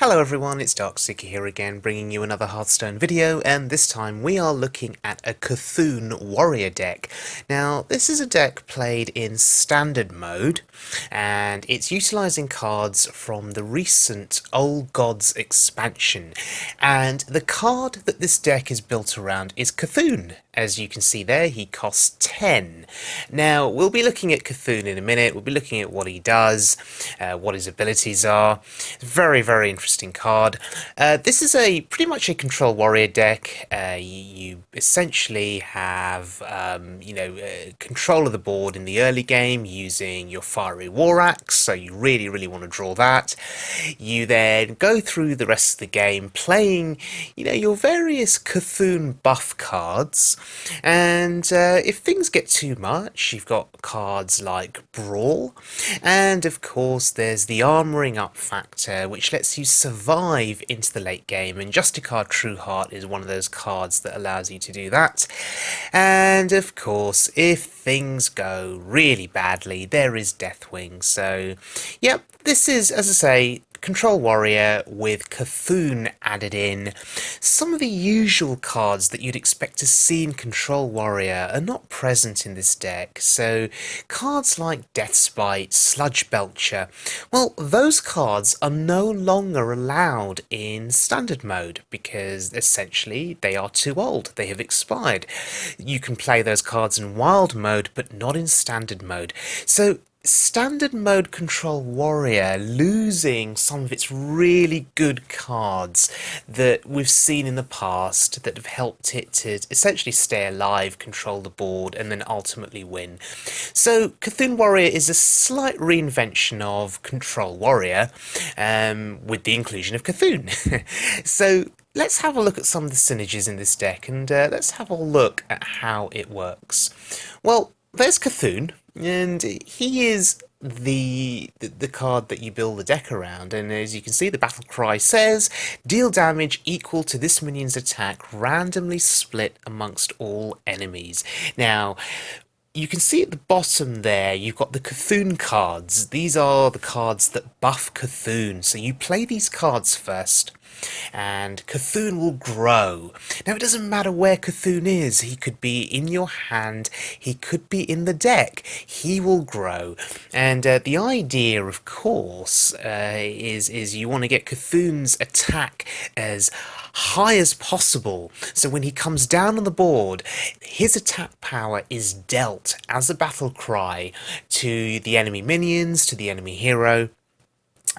Hello everyone, it's Darkseeker here again, bringing you another Hearthstone video, and this time we are looking at a Cthulhu Warrior deck. Now, this is a deck played in Standard mode, and it's utilising cards from the recent Old Gods expansion. And the card that this deck is built around is Cthulhu. As you can see there, he costs 10. Now, we'll be looking at Cthulhu in a minute, we'll be looking at what he does, what his abilities are. Very, very interesting card. This is pretty much a control warrior deck. You essentially have, control of the board in the early game using your Fiery War Axe, so you really, really want to draw that. You then go through the rest of the game playing, your various Cthulhu buff cards. And if things get too much, you've got cards like Brawl, and of course there's the armouring up factor, which lets you survive into the late game, and Justicar Trueheart is one of those cards that allows you to do that. And of course, if things go really badly, there is Deathwing. So, yep, this is, as I say, Control Warrior with Cthulhu added in. Some of the usual cards that you'd expect to see in Control Warrior are not present in this deck, so cards like Deathspite, Sludge Belcher, well, those cards are no longer allowed in Standard mode because essentially they are too old, they have expired. You can play those cards in Wild mode but not in Standard mode. So Standard mode Control Warrior losing some of its really good cards that we've seen in the past that have helped it to essentially stay alive, control the board, and then ultimately win. So Cthulhu Warrior is a slight reinvention of Control Warrior with the inclusion of Cthulhu. So let's have a look at some of the synergies in this deck, and let's have a look at how it works. Well, there's Cthulhu, and he is the card that you build the deck around, and as you can see, the battle cry says deal damage equal to this minion's attack randomly split amongst all enemies. Now, you can see at the bottom there, you've got the Cthulhu cards. These are the cards that buff Cthulhu, so you play these cards first, and Cthulhu will grow. Now, it doesn't matter where Cthulhu is. He could be in your hand, he could be in the deck. He will grow. And the idea, of course, is you want to get Cthulhu's attack as high as possible, so when he comes down on the board, his attack power is dealt as a battle cry to the enemy minions, to the enemy hero.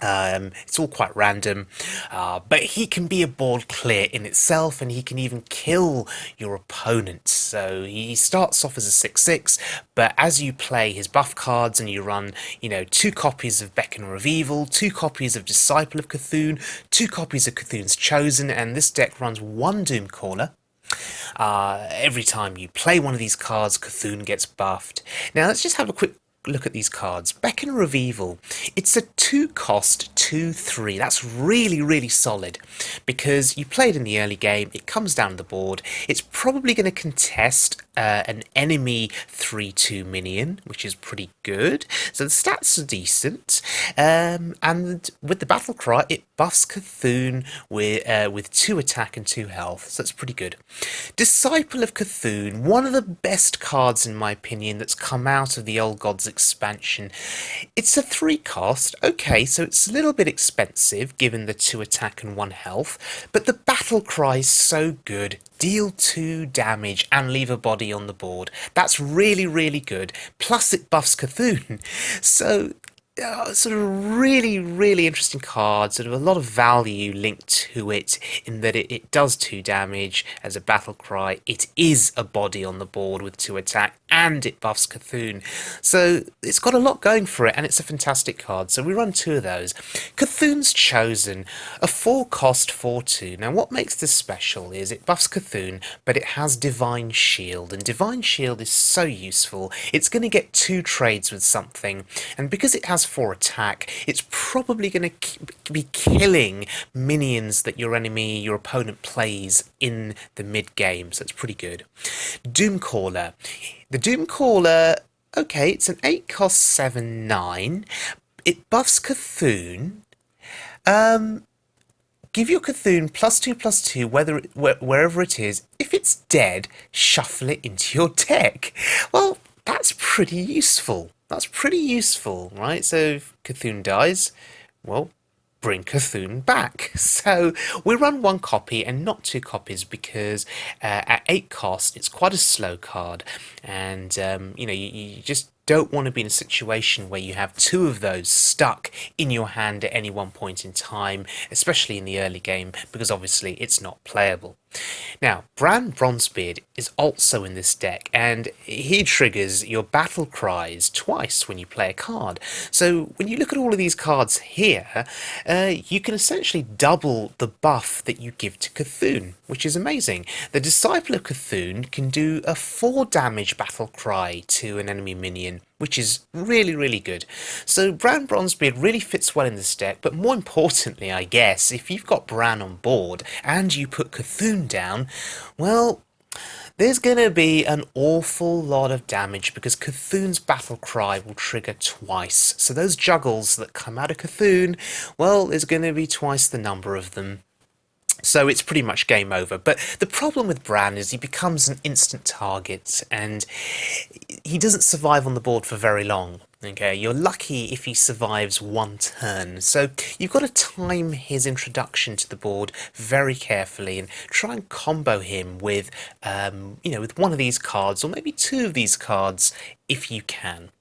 It's all quite random, but he can be a board clear in itself, and he can even kill your opponent. So he starts off as a 6/6, but as you play his buff cards and you run, 2 copies of Vek'lor of Evil, 2 copies of Disciple of Cthulhu, 2 copies of Cthulhu's Chosen, and this deck runs 1 Doomcaller. Every time you play one of these cards, Cthulhu gets buffed. Now let's just have a quick look at these cards. Vek'lor of Evil, it's a 2-cost 2/3. That's really, really solid because you played in the early game, it comes down the board, it's probably going to contest an enemy 3/2 minion, which is pretty good. So the stats are decent, and with the battle cry, it buffs Cthulhu with 2 attack and 2 health, so that's pretty good. Disciple of Cthulhu, one of the best cards in my opinion that's come out of the Old Gods expansion. It's a 3-cost, okay, so it's a little bit expensive given the 2 attack and 1 health, but the battle cry is so good. Deal 2 damage and leave a body on the board. That's really, really good. Plus it buffs Cthulhu. So sort of really, really interesting card, sort of a lot of value linked to it in that it does 2 damage as a battle cry, it is a body on the board with 2 attack, and it buffs Cthulhu. So it's got a lot going for it, and it's a fantastic card. So we run 2 of those. Cthulhu's Chosen, a 4-cost 4/2. Now what makes this special is it buffs Cthulhu, but it has Divine Shield, and Divine Shield is so useful. It's going to get 2 trades with something, and because it has 4 attack, it's probably going to be killing minions that your opponent plays in the mid game, so it's pretty good. Doomcaller. The Doomcaller, okay, it's an 8-cost 7/9. It buffs Cthulhu. Give your Cthulhu +2/+2 wherever it is. If it's dead, shuffle it into your deck. Well, that's pretty useful. That's pretty useful, right? So if Cthulhu dies, well, bring Cthulhu back. So we run one copy and not two copies because at 8 cost it's quite a slow card, and you just don't want to be in a situation where you have two of those stuck in your hand at any one point in time, especially in the early game, because obviously it's not playable. Now, Brann Bronzebeard is also in this deck, and he triggers your battle cries twice when you play a card. So when you look at all of these cards here, you can essentially double the buff that you give to Cthulhu, which is amazing. The Disciple of Cthulhu can do a 4 damage battle cry to an enemy minion, which is really, really good. So Brann Bronzebeard really fits well in this deck, but more importantly, I guess, if you've got Brann on board and you put Cthulhu down, well, there's going to be an awful lot of damage because Cthulhu's battle cry will trigger twice. So those juggles that come out of Cthulhu, well, there's going to be twice the number of them. So it's pretty much game over. But the problem with Brann is he becomes an instant target and he doesn't survive on the board for very long. Okay, you're lucky if he survives one turn. So you've got to time his introduction to the board very carefully and try and combo him with, with one of these cards or maybe two of these cards if you can.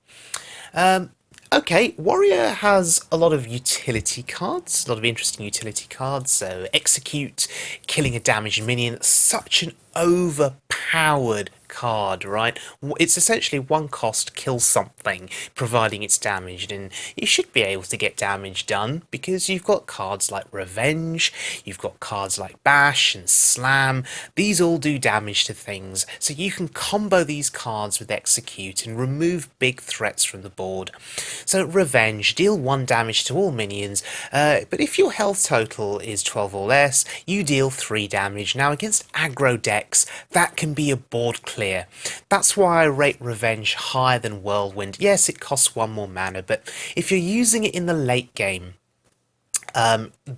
Okay, Warrior has a lot of utility cards, a lot of interesting utility cards. So Execute, killing a damaged minion, such an overpowered card, right? It's essentially 1 cost, kill something, providing it's damaged, and you should be able to get damage done because you've got cards like Revenge, you've got cards like Bash and Slam. These all do damage to things, so you can combo these cards with Execute and remove big threats from the board. So Revenge, deal 1 damage to all minions, but if your health total is 12 or less, you deal 3 damage. Now against aggro decks, that can be a board clear. That's why I rate Revenge higher than Whirlwind. Yes, it costs 1 more mana, but if you're using it in the late game,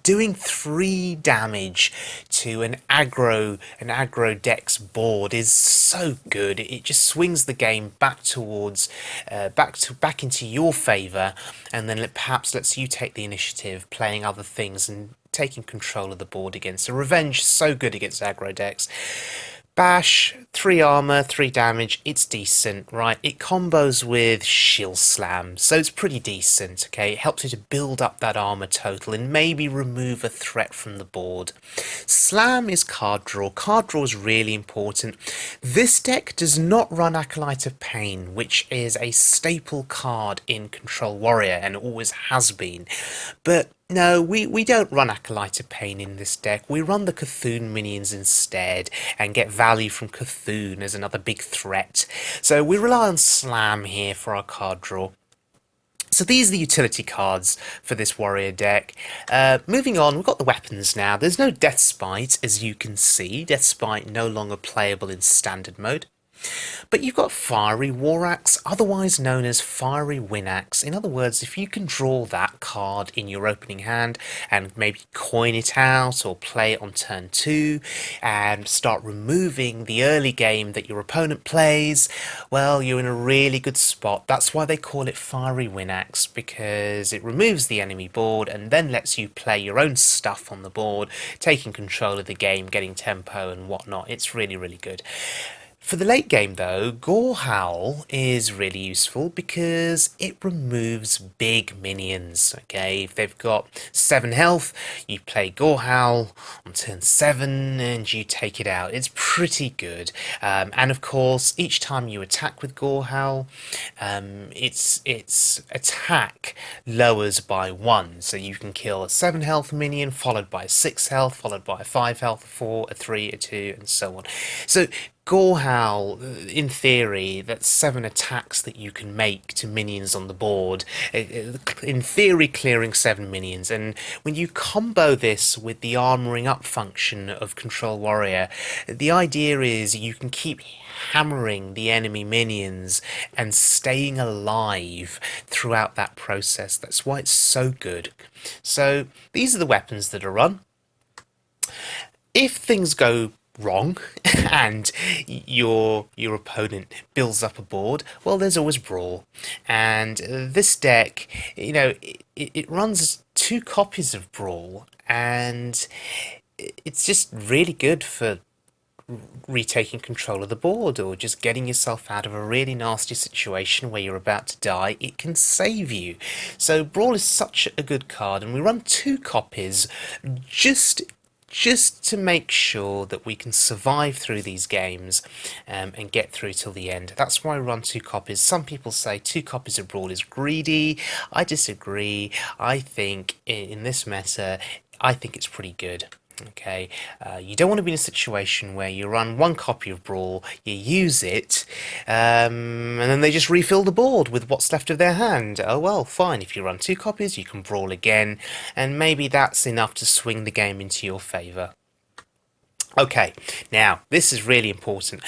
doing 3 damage to an aggro deck's board is so good. It just swings the game back towards back into your favour, and then perhaps lets you take the initiative, playing other things and taking control of the board again. So Revenge, so good against aggro decks. Bash, 3 armor, 3 damage, it's decent, right? It combos with Shield Slam, so it's pretty decent, okay? It helps you to build up that armor total and maybe remove a threat from the board. Slam is card draw. Card draw is really important. This deck does not run Acolyte of Pain, which is a staple card in Control Warrior and always has been. But no, we don't run Acolyte of Pain in this deck. We run the Cthulhu minions instead and get value from Cthulhu as another big threat. So we rely on Slam here for our card draw. So these are the utility cards for this Warrior deck. Moving on, we've got the weapons now. There's no Deathspite, as you can see. Deathspite no longer playable in standard mode. But you've got Fiery War Axe, otherwise known as Fiery Wind Axe. In other words, if you can draw that card in your opening hand and maybe coin it out or play it on turn 2 and start removing the early game that your opponent plays, well, you're in a really good spot. That's why they call it Fiery Wind Axe, because it removes the enemy board and then lets you play your own stuff on the board, taking control of the game, getting tempo and whatnot. It's really, really good. For the late game though, Gore Howl is really useful because it removes big minions, okay? If they've got 7 health, you play Gore Howl on turn 7 and you take it out. It's pretty good. And of course, each time you attack with Gore Howl, its attack lowers by 1. So you can kill a 7 health minion, followed by a 6 health, followed by a 5 health, a 4, a 3, a 2, and so on. So Gore Howl, in theory, that's 7 attacks that you can make to minions on the board, in theory clearing 7 minions, and when you combo this with the armoring up function of Control Warrior, the idea is you can keep hammering the enemy minions and staying alive throughout that process. That's why it's so good. So these are the weapons that are run. If things go wrong and your opponent builds up a board, well, there's always Brawl. And this deck, it runs 2 copies of Brawl, and it's just really good for retaking control of the board or just getting yourself out of a really nasty situation where you're about to die. It can save you. So Brawl is such a good card, and we run 2 copies just to make sure that we can survive through these games and get through till the end. That's why I run 2 copies. Some people say 2 copies of Brawl is greedy. I disagree. I think in this meta, I think it's pretty good. Okay, you don't want to be in a situation where you run 1 copy of Brawl, you use it, and then they just refill the board with what's left of their hand. Oh well, fine, if you run 2 copies, you can Brawl again, and maybe that's enough to swing the game into your favour. Okay, now, this is really important.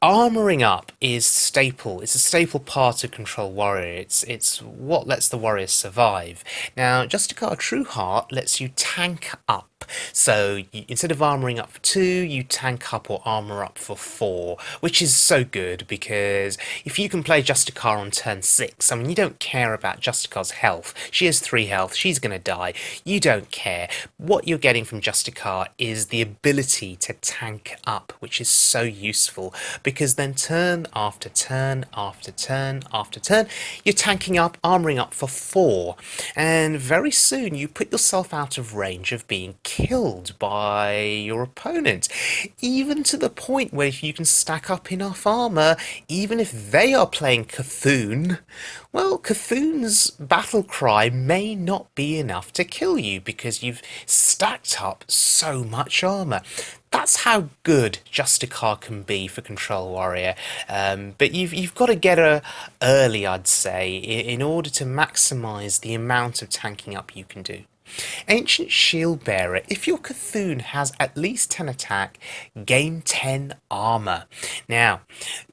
Armouring up is staple. It's a staple part of Control Warrior. It's what lets the warrior survive. Now, Justicar True Heart lets you tank up. So instead of armouring up for 2, you tank up or armour up for 4, which is so good because if you can play Justicar on turn 6, I mean, you don't care about Justicar's health. She has 3 health. She's going to die. You don't care. What you're getting from Justicar is the ability to tank up, which is so useful because then turn after turn after turn after turn, you're tanking up, armouring up for 4, and very soon you put yourself out of range of being killed by your opponent, even to the point where if you can stack up enough armour, even if they are playing Cthulhu, well, Cthulhu's battle cry may not be enough to kill you because you've stacked up so much armour. That's how good Justicar can be for Control Warrior, but you've got to get her early, I'd say, in order to maximise the amount of tanking up you can do. Ancient Shield Bearer, if your Cthulhu has at least 10 attack, gain 10 armour. Now,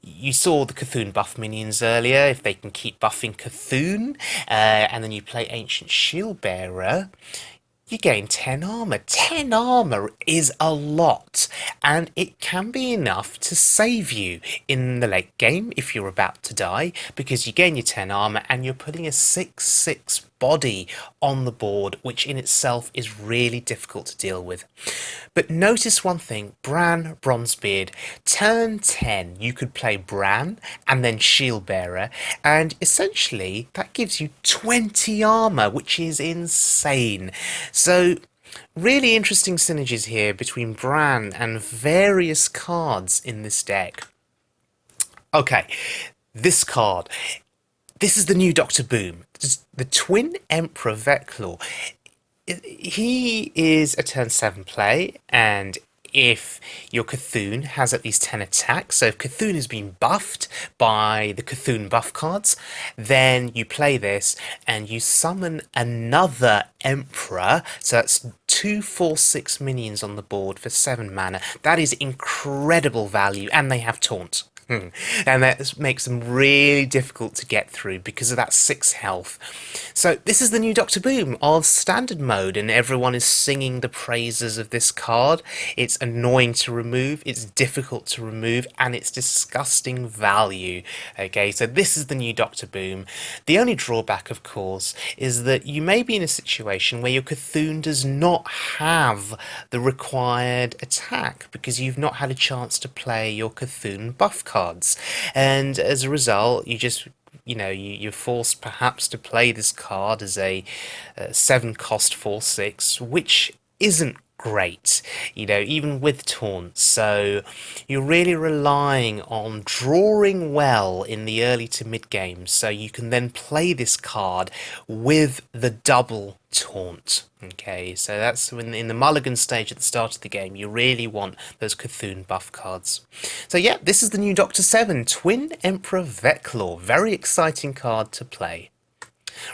you saw the Cthulhu buff minions earlier, if they can keep buffing Cthulhu, and then you play Ancient Shield Bearer, you gain 10 armour. 10 armour is a lot, and it can be enough to save you in the late game if you're about to die, because you gain your 10 armour and you're putting a 6/6 body on the board, which in itself is really difficult to deal with. But notice one thing, Brann, Bronzebeard, turn 10 you could play Brann and then Shield Bearer, and essentially that gives you 20 armour, which is insane. So really interesting synergies here between Brann and various cards in this deck. Okay, this card. This is the new Dr. Boom, the Twin Emperor Vek'lor. He is a turn 7 play, and if your Cthulhu has at least 10 attacks, so if Cthulhu has been buffed by the Cthulhu buff cards, then you play this and you summon another Emperor, so that's 2 4/6 minions on the board for 7 mana. That is incredible value, and they have Taunt. And that makes them really difficult to get through because of that 6 health. So this is the new Dr. Boom of standard mode, and everyone is singing the praises of this card. It's annoying to remove, it's difficult to remove, and it's disgusting value. Okay, so this is the new Dr. Boom. The only drawback, of course, is that you may be in a situation where your Cthulhu does not have the required attack because you've not had a chance to play your Cthulhu buff cards, and as a result you're forced perhaps to play this card as a 7 cost 4/6, which isn't great, even with taunt. So you're really relying on drawing well in the early to mid game, so you can then play this card with the double taunt. Okay, so that's in the mulligan stage at the start of the game, you really want those Cthulhu buff cards. So yeah, this is the new Dr. 7, Twin Emperor Vek'lor. Very exciting card to play.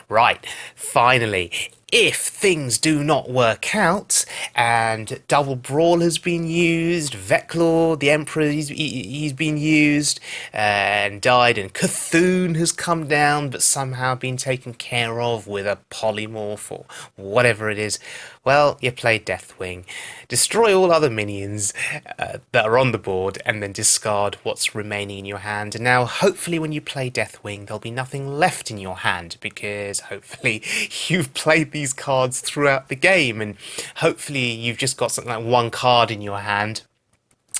Right, finally, if things do not work out, and double Brawl has been used, Vek'lor, the Emperor, he's been used and died, and Cthulhu has come down but somehow been taken care of with a polymorph or whatever it is, well, you play Deathwing. Destroy all other minions that are on the board and then discard what's remaining in your hand. And now, hopefully, when you play Deathwing, there'll be nothing left in your hand because hopefully you've played these cards throughout the game and hopefully you've just got something like one card in your hand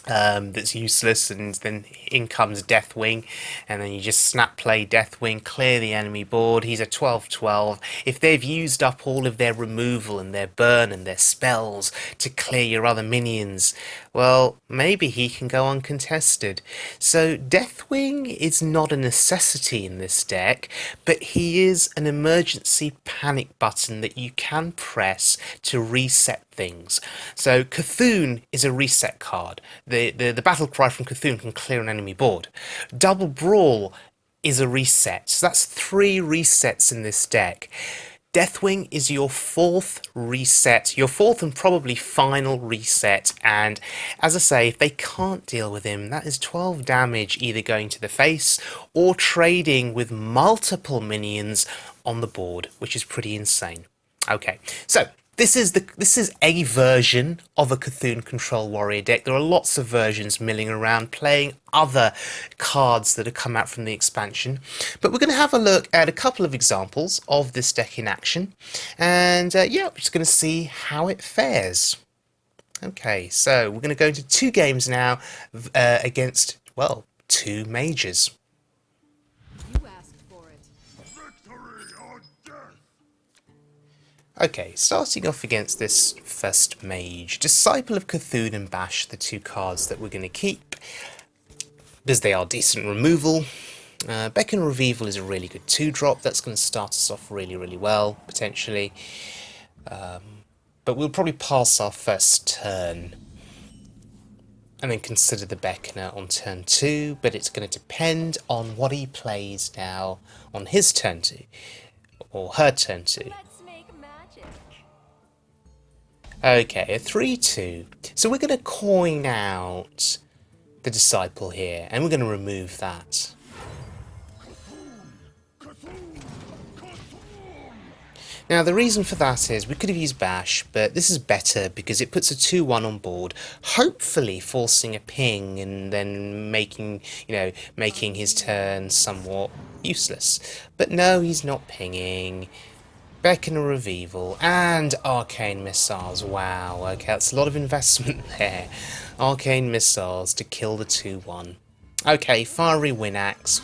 that's useless, and then in comes Deathwing, and then you just snap play Deathwing, clear the enemy board. He's a 12/12. If they've used up all of their removal and their burn and their spells to clear your other minions, well, maybe he can go uncontested. So Deathwing is not a necessity in this deck, but he is an emergency panic button that you can press to reset things. So Cthulhu is a reset card. The battle cry from Cthulhu can clear an enemy board. Double Brawl is a reset. So that's 3 resets in this deck. Deathwing is your 4th reset, your 4th and probably final reset, and as I say, if they can't deal with him, that is 12 damage either going to the face or trading with multiple minions on the board, which is pretty insane. Okay, so this is a version of a Cthulhu Control Warrior deck. There are lots of versions milling around playing other cards that have come out from the expansion. But we're going to have a look at a couple of examples of this deck in action. And yeah, we're just going to see how it fares. Okay, so we're going to go into 2 games now against, well, 2 mages. Okay, starting off against this first mage. Disciple of Cthulhu and Bash, the 2 cards that we're going to keep, because they are decent removal. Beck and Revival is a really good 2-drop. That's going to start us off really, really well, potentially. But we'll probably pass our first turn and then consider the Beckoner on turn 2, but it's going to depend on what he plays now on his turn 2, or her turn 2. Okay, a 3/2. So we're going to coin out the Disciple here, and we're going to remove that. Now the reason for that is we could have used Bash, but this is better because it puts a 2/1 on board, hopefully forcing a ping and then making his turn somewhat useless. But no, he's not pinging. Beckon a Revival, and Arcane Missiles. Wow, okay, that's a lot of investment there. Arcane Missiles to kill the 2/1. Okay, Fiery Winaxe.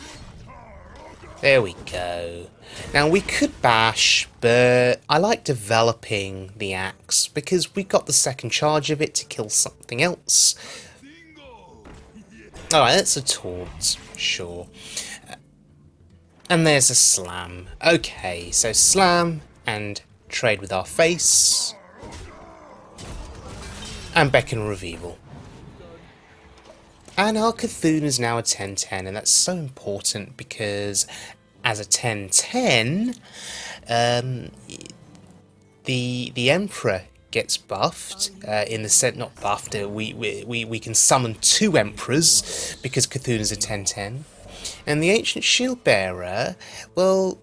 There we go. Now we could Bash, but I like developing the axe because we got the second charge of it to kill something else. Alright, that's a taunt, sure. And there's a Slam. Okay, so Slam and trade with our face. And Beckon Revival. And our Cthulhu is now a 10/10, and that's so important because as a 10/10, the Emperor gets buffed, in the sense, not buffed, we can summon 2 Emperors because Cthulhu is a 10/10. And the Ancient Shield Bearer, well,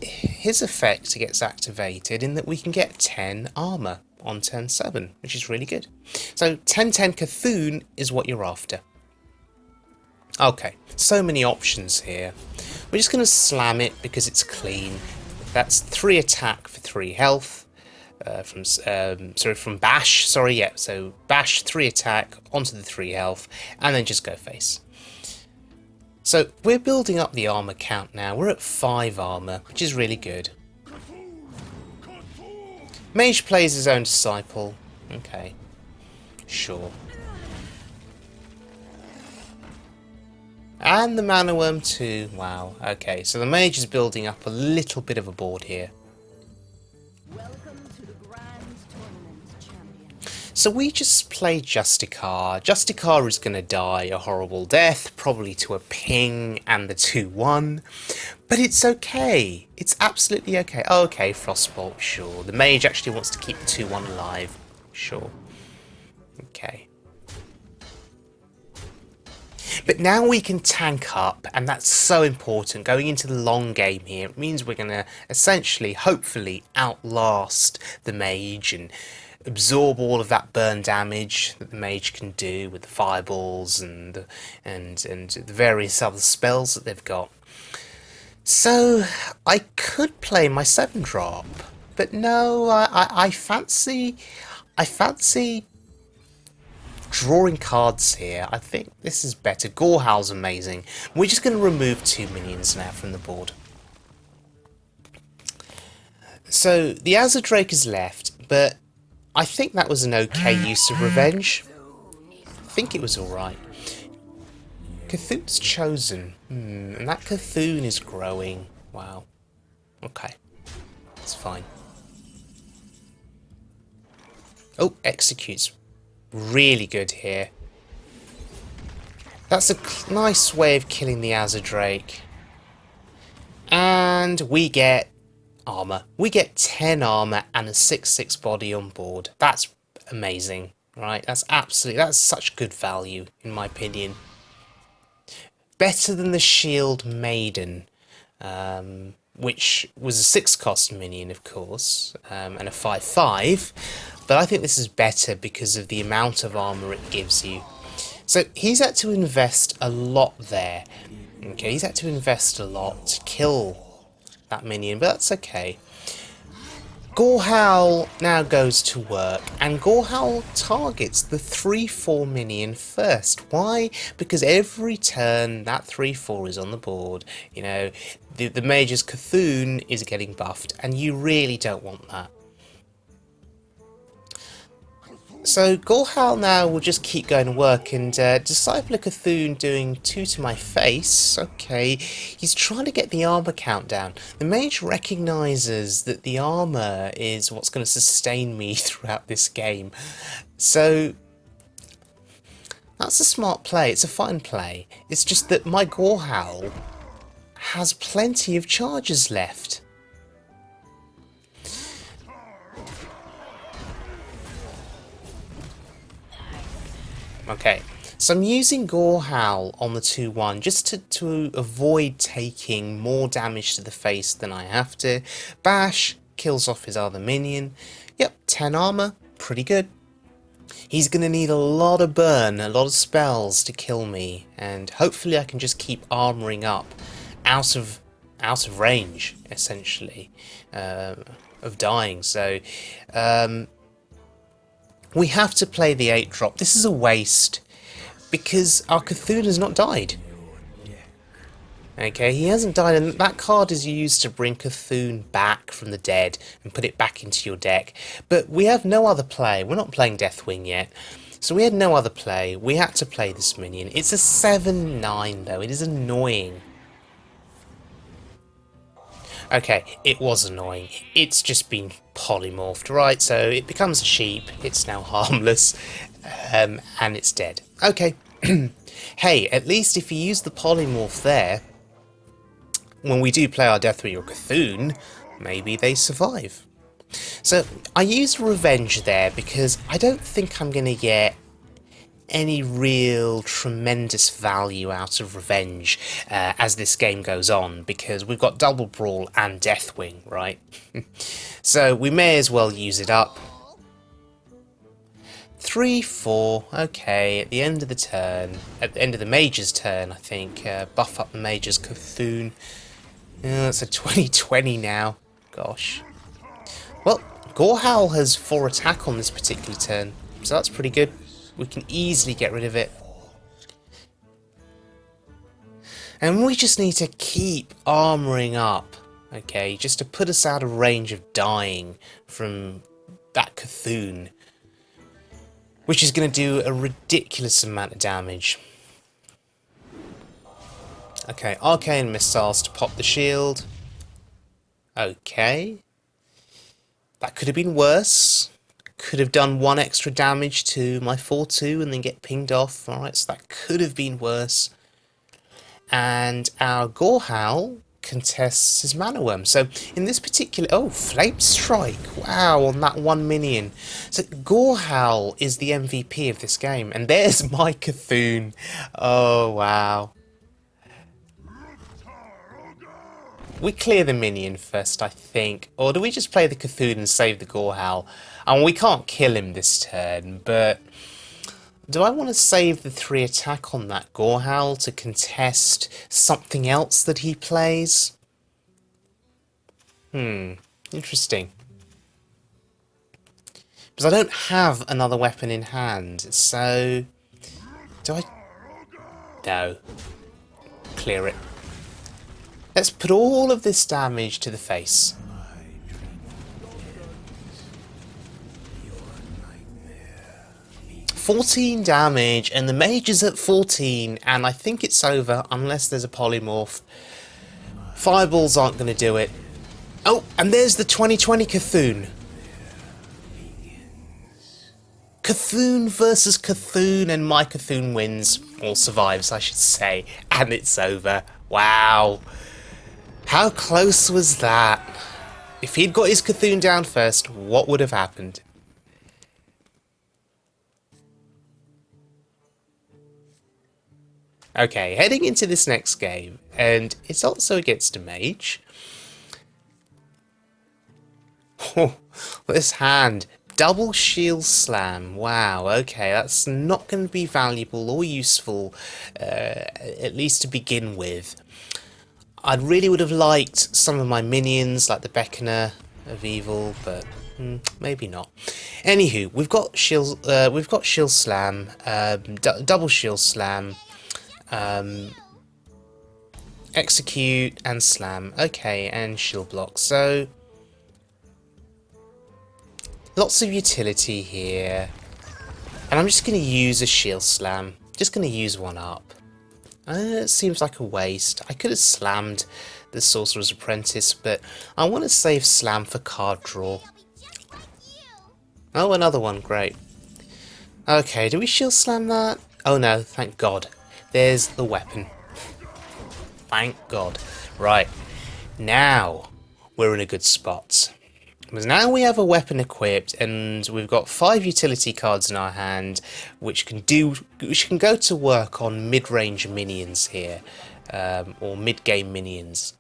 his effect gets activated in that we can get 10 armor on turn 7, which is really good. So 10/10 Cthulhu is what you're after. Okay, so many options here. We're just going to slam it because it's clean. That's 3 attack for 3 health. From Bash, sorry, yeah. So Bash, 3 attack onto the 3 health, and then just go face. So we're building up the armor count now. We're at 5 armor, which is really good. Mage plays his own Disciple. Okay, sure. And the Mana Worm too. Wow. Okay, so the Mage is building up a little bit of a board here. So we just play Justicar. Justicar is going to die a horrible death, probably to a ping and the 2-1. But it's okay. It's absolutely okay. Oh, okay, Frostbolt, sure. The mage actually wants to keep the 2-1 alive. Sure. Okay. But now we can tank up, and that's so important. Going into the long game here, it means we're going to essentially, hopefully, outlast the mage and absorb all of that burn damage that the mage can do with the fireballs and the various other spells that they've got. So I could play my 7-drop, but no, I fancy drawing cards here. I think this is better. Gorehowl's amazing. We're just going to remove 2 minions now from the board. So the Azure Drake is left, but I think that was an okay use of revenge. I think it was alright. Cthulhu's chosen. And that Cthulhu is growing. Wow. Okay. That's fine. Oh, executes. Really good here. That's a nice way of killing the Azure Drake. And we get armor. We get 10 armor and a 6/6 body on board. That's amazing, right? That's such good value, in my opinion. Better than the Shield Maiden, which was a 6-cost minion, of course, and a 5/5. But I think this is better because of the amount of armor it gives you. So he's had to invest a lot there. Okay, he's had to invest a lot to kill that minion, but that's okay. Gorehowl now goes to work, and Gorehowl targets the 3/4 minion first. Why? Because every turn that 3/4 is on the board, you know, the mage's Cthulhu is getting buffed, and you really don't want that. So Gorehowl now will just keep going to work, and Disciple of Cthulhu doing 2 to my face. Okay, he's trying to get the armor count down. The mage recognises that the armor is what's going to sustain me throughout this game. So that's a smart play. It's a fine play. It's just that my Gorehowl has plenty of charges left. Okay, so I'm using Gorehowl on the 2-1 just to avoid taking more damage to the face than I have to. Bash kills off his other minion. Yep, 10 armor, pretty good. He's going to need a lot of burn, a lot of spells to kill me, and hopefully I can just keep armoring up out of range, essentially, of dying. So we have to play the 8-drop. This is a waste because our Cthulhu has not died. Okay, he hasn't died, and that card is used to bring Cthulhu back from the dead and put it back into your deck. But we have no other play. We're not playing Deathwing yet. So we had no other play. We had to play this minion. It's a 7/9 though. It is annoying. Okay, it was annoying. It's just been polymorphed, right? So it becomes a sheep, it's now harmless, and it's dead. Okay, hey, at least if you use the polymorph there, when we do play our Deathwing or Cthulhu, maybe they survive. So I use Revenge there because I don't think I'm going to get any real tremendous value out of Revenge as this game goes on, because we've got double Brawl and Deathwing, right? So we may as well use it up. 3/4, okay, at the end of the turn, at the end of the Mage's turn, I think, buff up the Mage's Cthulhu. It's a 20/20 now, gosh. Well, Gorehowl has 4 attack on this particular turn, so that's pretty good. We can easily get rid of it. And we just need to keep armouring up, okay, just to put us out of range of dying from that Cthulhu, which is going to do a ridiculous amount of damage. Okay, Arcane Missiles to pop the shield. Okay. That could have been worse. Could have done 1 extra damage to my 4-2 and then get pinged off. Alright, so that could have been worse. And our Gorehowl contests his Mana Worm. So in this particular... Oh, Flame Strike. Wow, on that 1 minion. So Gorehowl is the MVP of this game. And there's my Cthulhu. Oh, wow. We clear the minion first, I think. Or do we just play the Cthulhu and save the Gorehowl? And we can't kill him this turn, but... Do I want to save the 3 attack on that Gorehowl to contest something else that he plays? Interesting. Because I don't have another weapon in hand, so... Do I... No. Clear it. Let's put all of this damage to the face. 14 damage, and the mage is at 14, and I think it's over unless there's a polymorph. Fireballs aren't going to do it. Oh, and there's the 2020 Cthulhu. Cthulhu versus Cthulhu, and my Cthulhu wins, or survives I should say, and it's over. Wow. How close was that? If he'd got his Cthulhu down first, what would have happened? Okay, heading into this next game, and it's also against a mage. Oh, this hand. Double shield slam. Wow, okay, that's not going to be valuable or useful, at least to begin with. I really would have liked some of my minions, like the Vek'lor of Evil, but maybe not. Anywho, we've got shield slam, double shield slam, execute and slam. Okay, and shield block. So lots of utility here, and I'm just going to use a shield slam. Just going to use one up. It seems like a waste. I could have slammed the Sorcerer's Apprentice, but I want to save slam for card draw. Oh, another one. Great. Okay, do we shield slam that? Oh no, thank God. There's the weapon. Thank God. Right. Now we're in a good spot. Because now we have a weapon equipped, and we've got 5 utility cards in our hand, which can go to work on mid-range minions here, or mid-game minions,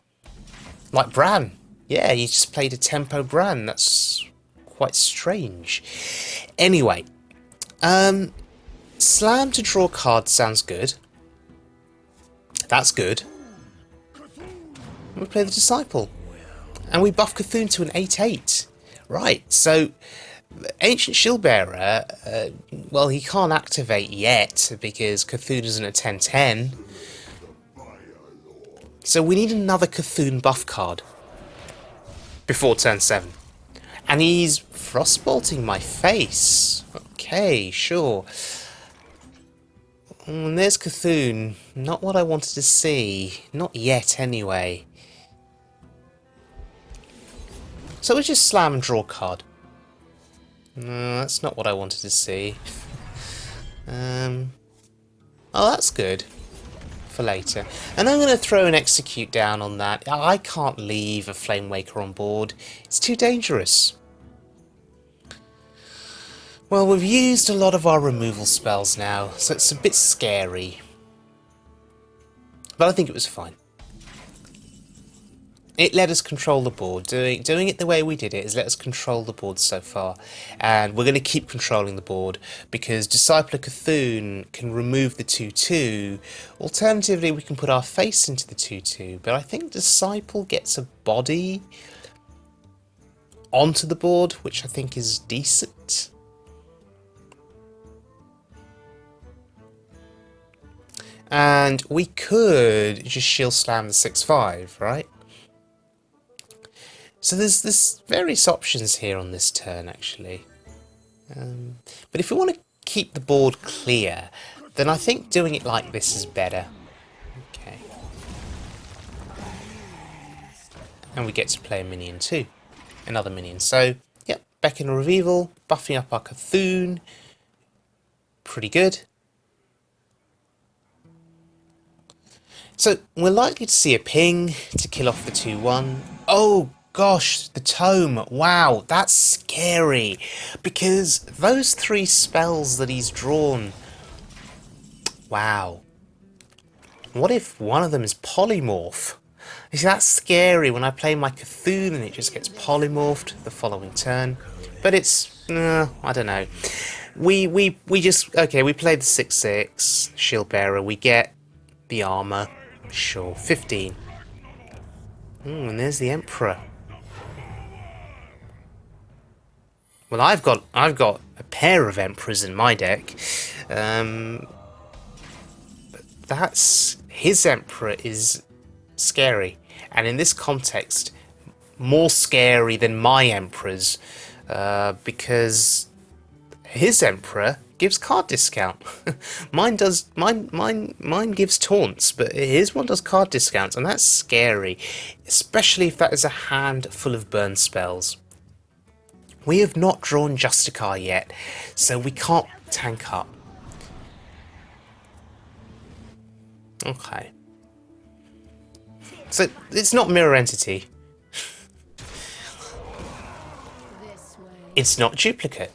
like Brann. Yeah, he just played a tempo Brann. That's quite strange. Anyway, slam to draw cards sounds good. That's good. We play the Disciple. And we buff Cthulhu to an 8/8. Right, so Ancient Shieldbearer, well, he can't activate yet because Cthulhu isn't a 10/10. So we need another Cthulhu buff card before turn 7. And he's frostbolting my face. Okay, sure. And there's Cthulhu. Not what I wanted to see. Not yet, anyway. So we just slam and draw a card. No, that's not what I wanted to see. Oh, that's good. For later. And I'm going to throw an execute down on that. I can't leave a Flame Waker on board. It's too dangerous. Well, we've used a lot of our removal spells now, so it's a bit scary. But I think it was fine. It let us control the board. Doing it the way we did it has let us control the board so far. And we're going to keep controlling the board because Disciple of Cthulhu can remove the 2/2. Alternatively, we can put our face into the 2/2. But I think Disciple gets a body onto the board, which I think is decent. And we could just shield slam the 6/5, right? So there's various options here on this turn, actually. But if we want to keep the board clear, then I think doing it like this is better. Okay. And we get to play a minion too. Another minion. So, yep, Beacon of Evil, buffing up our Cthulhu. Pretty good. So we're likely to see a ping to kill off the 2-1. Oh gosh, the tome. Wow, that's scary. Because those 3 spells that he's drawn... Wow. What if one of them is polymorph? You see, that's scary when I play my Cthulhu and it just gets polymorphed the following turn. But it's... I don't know. We just... Okay, we played the 6/6 Shield Bearer. We get the armor. Sure, 15. And there's the Emperor. Well, I've got a pair of Emperors in my deck. But his Emperor is scary, and in this context, more scary than my Emperors, because his Emperor gives card discount. Mine gives taunts, but his one does card discounts, and that's scary, especially if that is a hand full of burn spells. We have not drawn Justicar yet, so we can't tank up. Okay. So it's not Mirror Entity. It's not Duplicate.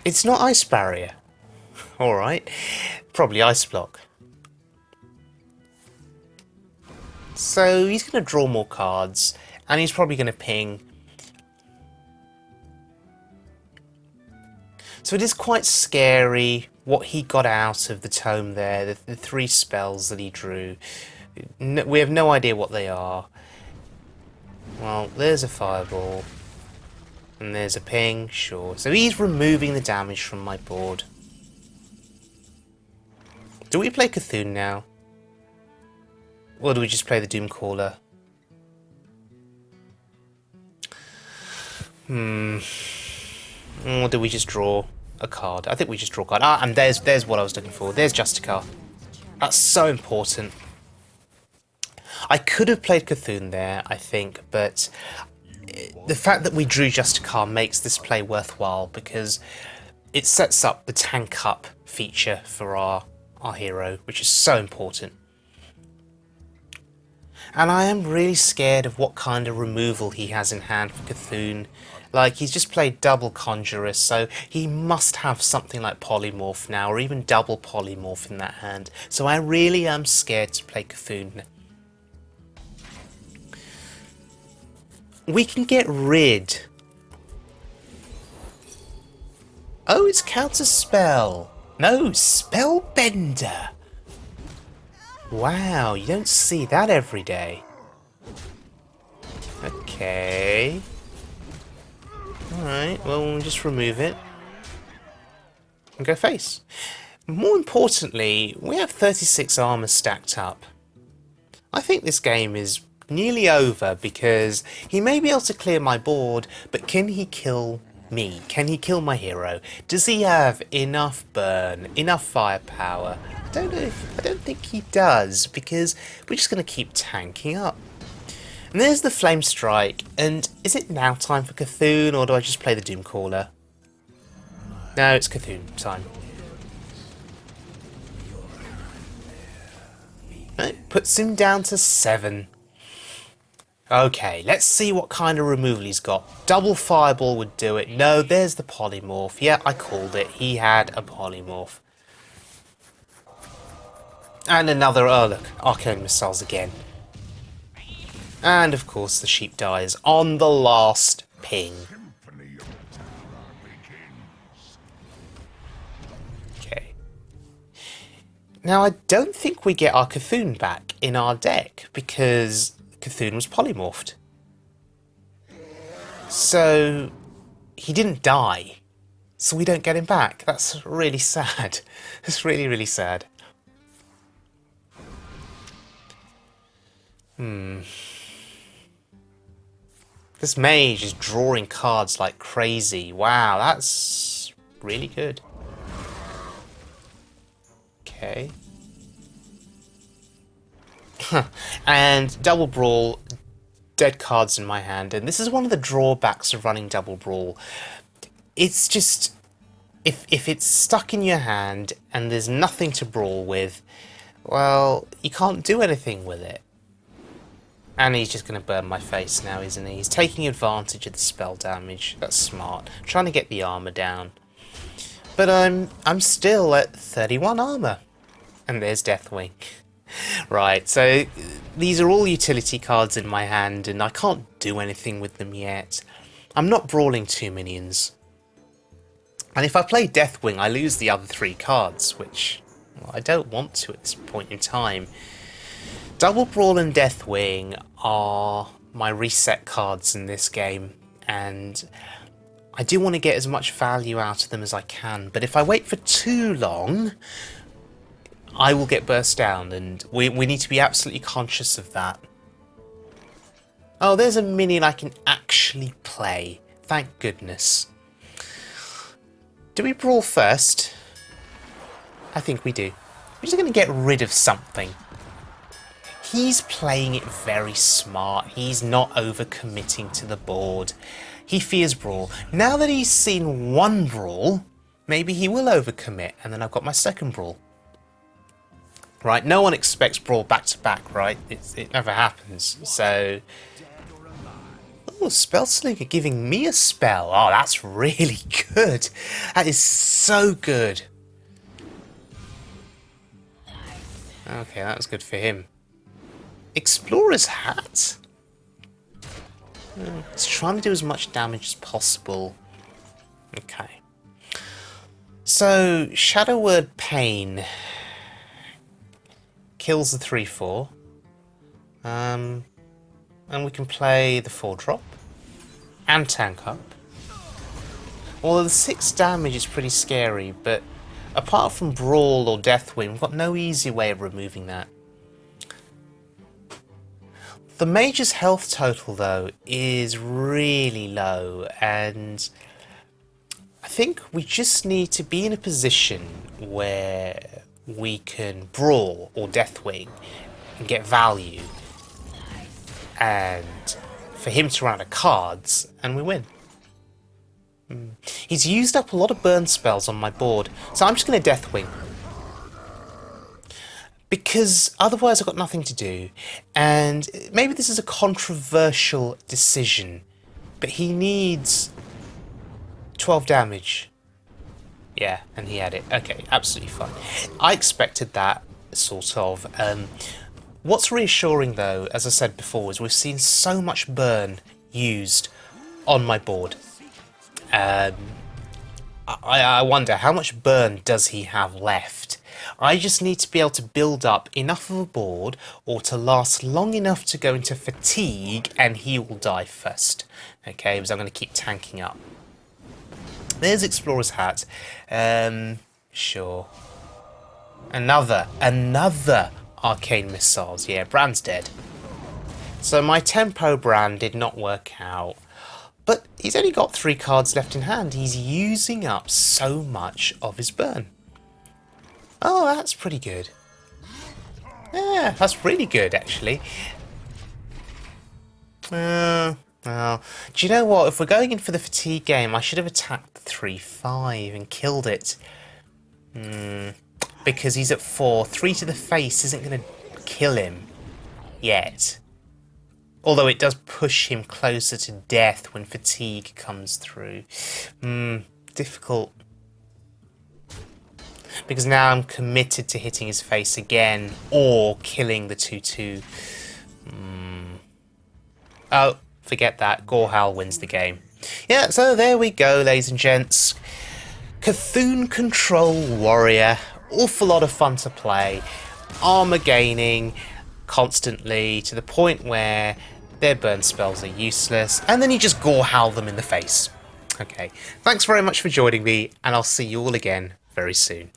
It's not Ice Barrier. Alright. Probably Ice Block. So he's going to draw more cards, and he's probably going to ping. So it is quite scary what he got out of the tome there, the 3 spells that he drew. We have no idea what they are. Well, there's a fireball. And there's a ping, sure. So he's removing the damage from my board. Do we play Cthulhu now? Or do we just play the Doomcaller? Or do we just draw a card? I think we just draw a card. Ah, and there's what I was looking for. There's Justicar. That's so important. I could have played Cthulhu there, I think, but the fact that we drew Justicar makes this play worthwhile because it sets up the tank up feature for our hero, which is so important. And I am really scared of what kind of removal he has in hand for Cthulhu. Like, he's just played double Conjurus, so he must have something like Polymorph now, or even double Polymorph in that hand. So I really am scared to play Cthulhu. We can get rid... Oh, it's Counter Spell. No, Spellbender. Wow, you don't see that every day. Okay. Alright, well, we'll just remove it. And go face. More importantly, we have 36 armor stacked up. I think this game is nearly over because he may be able to clear my board, but can he kill me? Can he kill my hero? Does he have enough burn, enough firepower? I don't know. I don't think he does, because we're just going to keep tanking up. And there's the Flame Strike, and is it now time for Cthulhu, or do I just play the Doomcaller? No, it's Cthulhu time. Right, puts him down to 7. Okay, let's see what kind of removal he's got. Double Fireball would do it. No, there's the Polymorph. Yeah, I called it. He had a Polymorph. And another, oh look, Arcane Missiles again. And of course the sheep dies on the last ping. Okay. Now I don't think we get our Cthulhu back in our deck because Cthulhu was polymorphed. So he didn't die. So we don't get him back. That's really sad. It's really, really sad. This mage is drawing cards like crazy. Wow, that's really good. Okay. And double Brawl dead cards in my hand, and this is one of the drawbacks of running double Brawl. It's just, if it's stuck in your hand and there's nothing to brawl with, well, you can't do anything with it. And he's just going to burn my face now, isn't he? He's taking advantage of the spell damage. That's smart. Trying to get the armor down. But I'm still at 31 armor. And there's Deathwing. Right, so these are all utility cards in my hand, and I can't do anything with them yet. I'm not brawling 2 minions. And if I play Deathwing, I lose the other 3 cards, which, well, I don't want to at this point in time. Double Brawl and Deathwing are my reset cards in this game, and I do want to get as much value out of them as I can, but if I wait for too long, I will get burst down, and we need to be absolutely conscious of that. Oh, there's a minion I can actually play. Thank goodness. Do we brawl first? I think we do. We're just going to get rid of something. He's playing it very smart. He's not overcommitting to the board. He fears Brawl. Now that he's seen one Brawl, maybe he will overcommit, and then I've got my second Brawl. Right, no one expects Brawl back to back, right? It never happens. So, oh, Spell Slinger giving me a spell. Oh, that's really good. That is so good. Okay, that was good for him. Explorer's Hat? It's trying to do as much damage as possible. Okay. So, Shadow Word Pain kills the 3/4. And we can play the 4-drop. And tank up. Although the 6 damage is pretty scary, but apart from Brawl or Deathwing, we've got no easy way of removing that. The Mage's health total, though, is really low, and I think we just need to be in a position where we can Brawl or Deathwing and get value, and for him to run out of cards, and we win. He's used up a lot of burn spells on my board, so I'm just going to Deathwing. Because otherwise I've got nothing to do, and maybe this is a controversial decision, but he needs 12 damage. Yeah, and he had it. Okay, absolutely fine. I expected that, sort of. What's reassuring, though, as I said before, is we've seen so much burn used on my board. I wonder, how much burn does he have left? I just need to be able to build up enough of a board, or to last long enough to go into fatigue, and he will die first. Okay, because I'm going to keep tanking up. There's Explorer's Hat. Sure. Another Arcane Missiles. Yeah, Brann's dead. So my tempo Brann did not work out. But he's only got 3 cards left in hand. He's using up so much of his burn. Oh, that's pretty good. Yeah, that's really good, actually. Well, do you know what? If we're going in for the fatigue game, I should have attacked the 3/5 and killed it. Because he's at 4. 3 to the face isn't going to kill him yet. Although it does push him closer to death when fatigue comes through. Difficult. Because now I'm committed to hitting his face again, or killing the 2/2. Oh, forget that. Gorehowl wins the game. Yeah, so there we go, ladies and gents. Cthulhu Control Warrior. Awful lot of fun to play. Armor gaining constantly to the point where their burn spells are useless, and then you just Gorehowl them in the face. Okay, thanks very much for joining me, and I'll see you all again very soon.